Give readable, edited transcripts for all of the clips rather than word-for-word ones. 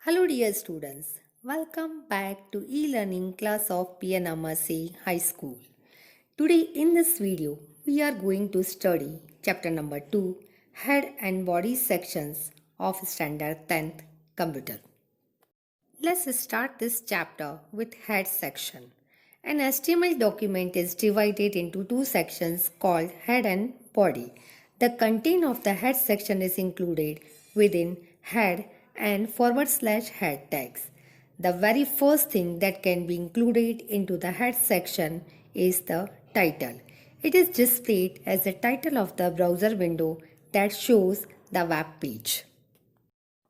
Hello dear students, welcome back to e-learning class of PNMRC High School. Today in this video, we are going to study chapter number 2, Head and Body sections of Standard 10th Computer. Let's start this chapter with Head section. An HTML document is divided into two sections called Head and Body. The content of the Head section is included within Head and /head tags. The very first thing that can be included into the Head section is the title. It is displayed as the title of the browser window that shows the web page.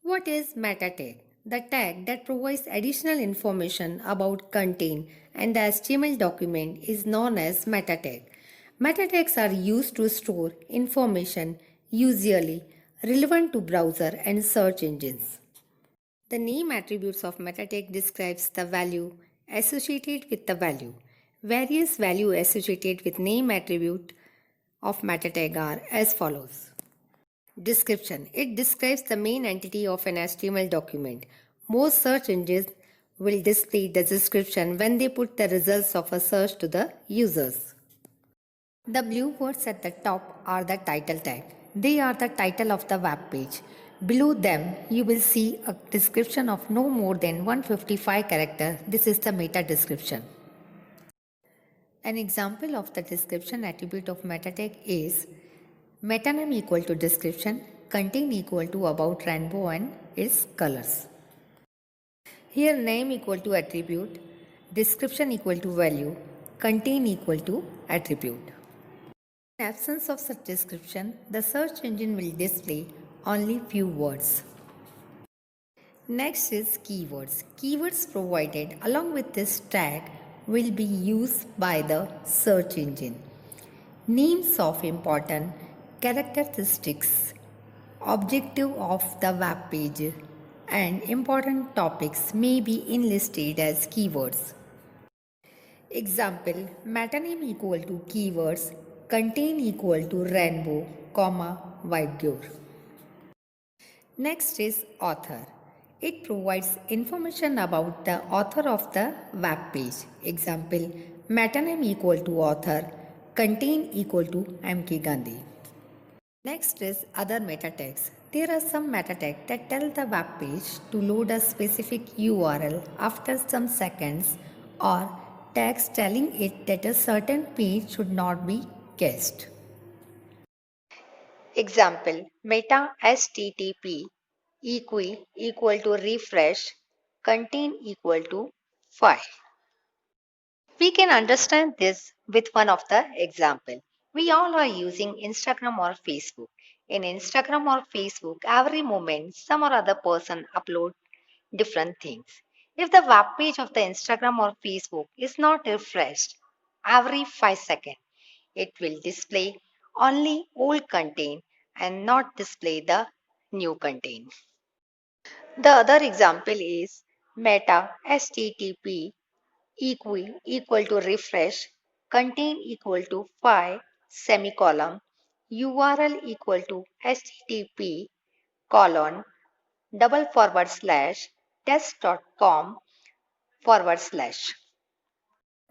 What is meta tag? The tag that provides additional information about content and the HTML document is known as meta tag. Meta tags are used to store information usually relevant to browser and search engines. The name attributes of meta tag describes the value associated with the value. Various values associated with name attribute of meta tag are as follows. Description. It describes the main entity of an HTML document. Most search engines will display the description when they put the results of a search to the users. The blue words at the top are the title tag. They are the title of the web page. Below them, you will see a description of no more than 155 characters. This is the meta description. An example of the description attribute of meta tag is meta name equal to description, content equal to about rainbow and its colors. Here name equal to attribute, description equal to value, content equal to attribute. In absence of such description, the search engine will display only few words. Next is keywords. Keywords provided along with this tag will be used by the search engine. Names of important characteristics, objective of the web page, and important topics may be enlisted as keywords. Example, meta name equal to keywords, content equal to rainbow, white door. Next is author. It provides information about the author of the web page. Example, meta name equal to author, content equal to MK Gandhi. Next is other meta tags. There are some meta tags that tell the web page to load a specific URL after some seconds, or tags telling it that a certain page should not be cached. Example, meta HTTP equal to refresh, content equal to file. We can understand this with one of the example. We all are using Instagram or Facebook. In Instagram or Facebook, every moment some or other person upload different things. If the web page of the Instagram or Facebook is not refreshed every 5 seconds, it will display only old content and not display the new content. The other example is meta HTTP equal to refresh, content equal to file, semicolon, URL equal to http colon // test.com/.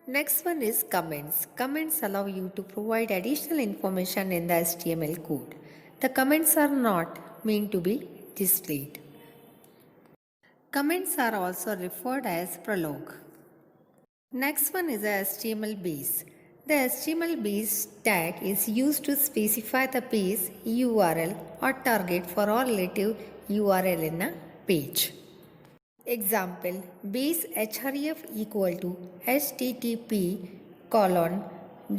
Next one is comments. Comments allow you to provide additional information in the HTML code. The comments are not meant to be displayed. Comments are also referred as prologue. Next one is a HTML base. The HTML base tag is used to specify the base URL or target for all relative URL in a page. Example, base href equal to http colon /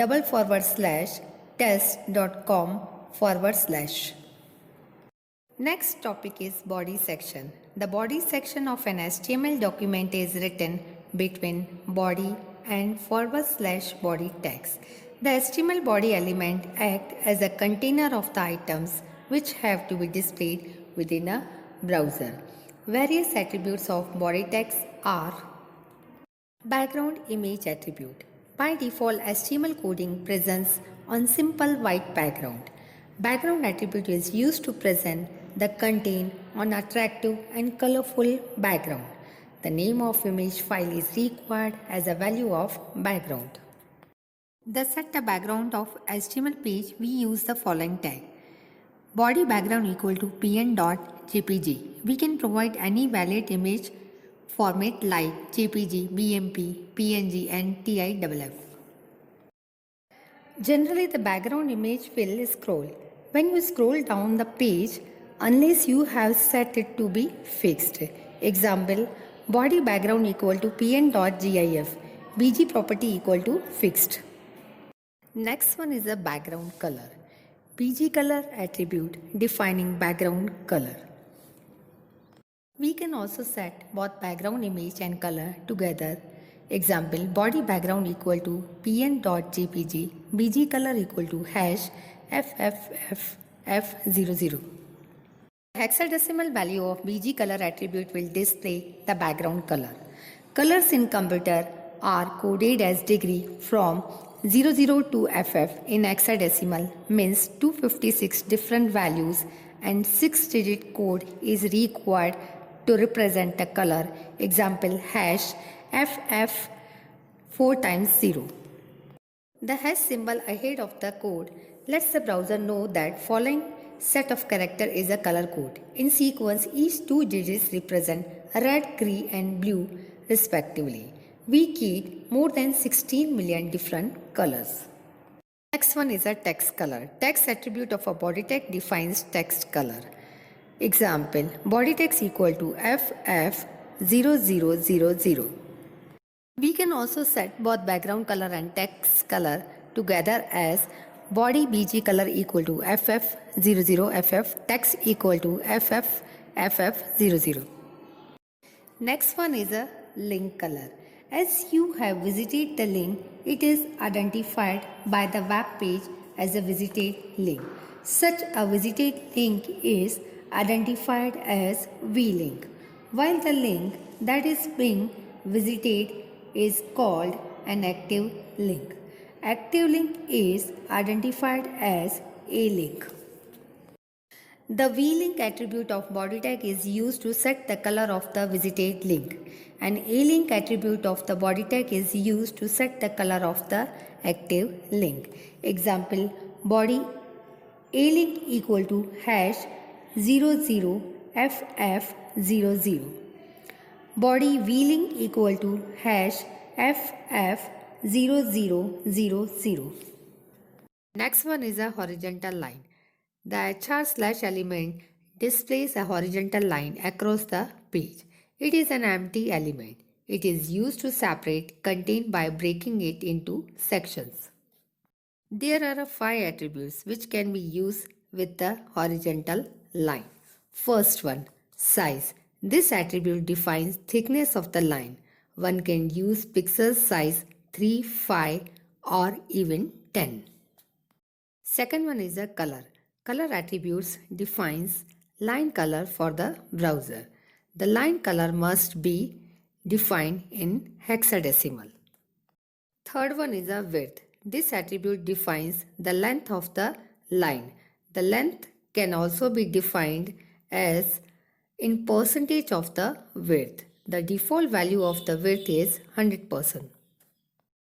test.com/. Next topic is body section. The body section of an HTML document is written between body and / body tags. The HTML body element acts as a container of the items which have to be displayed within a browser. Various attributes of body tags are background image attribute. By default, HTML coding presents on simple white background. Background attribute is used to present the content on attractive and colorful background. The name of image file is required as a value of background. To set the background of HTML page, we use the following tag. Body background equal to pn.jpg. We can provide any valid image format like JPG, BMP, PNG and TIFF. Generally, the background image will scroll. When you scroll down the page, unless you have set it to be fixed. Example, body background equal to pn.gif, bg property equal to fixed. Next one is the background color. bg color attribute defining background color. We can also set both background image and color together. Example, body background equal to pn.jpg, bg color equal to hash FFFF00. Hexadecimal value of bg color attribute will display the background color. Colors in computer are coded as degree from 00 to FF in hexadecimal means 256 different values and 6-digit code is required to represent a color. Example, hash FF 4 times 0. The hash symbol ahead of the code lets the browser know that following set of character is a color code. In sequence, each 2 digits represent red, green and blue respectively. We keyed more than 16 million different colors. Next one is a text color. Text attribute of a body tag defines text color. Example, body text equal to FF0000. We can also set both background color and text color together as body bg color equal to FF00FF, text equal to FFFF00. Next one is a link color. As you have visited the link, it is identified by the web page as a visited link. Such a visited link is identified as vlink, while the link that is being visited is called an active link. Active link is identified as a link. The vlink attribute of body tag is used to set the color of the visited link. An a-link attribute of the body tag is used to set the color of the active link. Example, body a-link equal to hash 00FF00. Body vlink equal to hash FF0000. Next one is a horizontal line. The HR/element displays a horizontal line across the page. It is an empty element. It is used to separate content by breaking it into sections. There are 5 attributes which can be used with the horizontal line. First one, size. This attribute defines thickness of the line. One can use pixel size 3, 5 or even 10. Second one is a color. Color attributes defines line color for the browser. The line color must be defined in hexadecimal. Third one is a width. This attribute defines the length of the line. The length can also be defined as in percentage of the width. The default value of the width is 100%.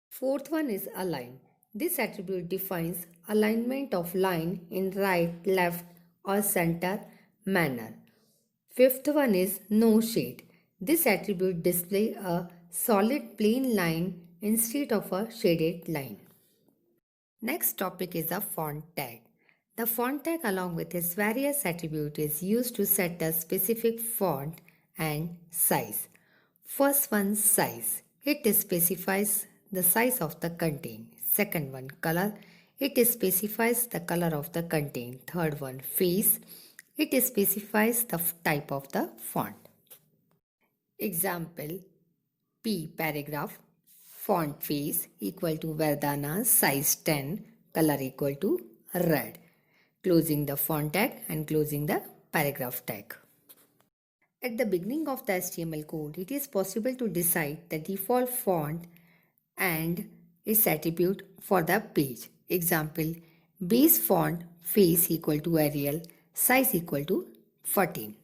Fourth one is align. This attribute defines alignment of line in right, left or center manner. Fifth one is no shade. This attribute displays a solid plain line instead of a shaded line. Next topic is a font tag. The font tag along with its various attributes is used to set a specific font and size. First one, size. It specifies the size of the content. Second one, color. It specifies the color of the content. Third one, face. It specifies the type of the font. Example, P paragraph, font face equal to Verdana, size 10, color equal to red. Closing the font tag and closing the paragraph tag. At the beginning of the HTML code, it is possible to decide the default font and its attribute for the page. Example, base font face equal to Arial, size equal to 14.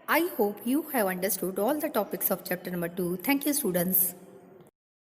I hope you have understood all the topics of chapter number 2. Thank you, students.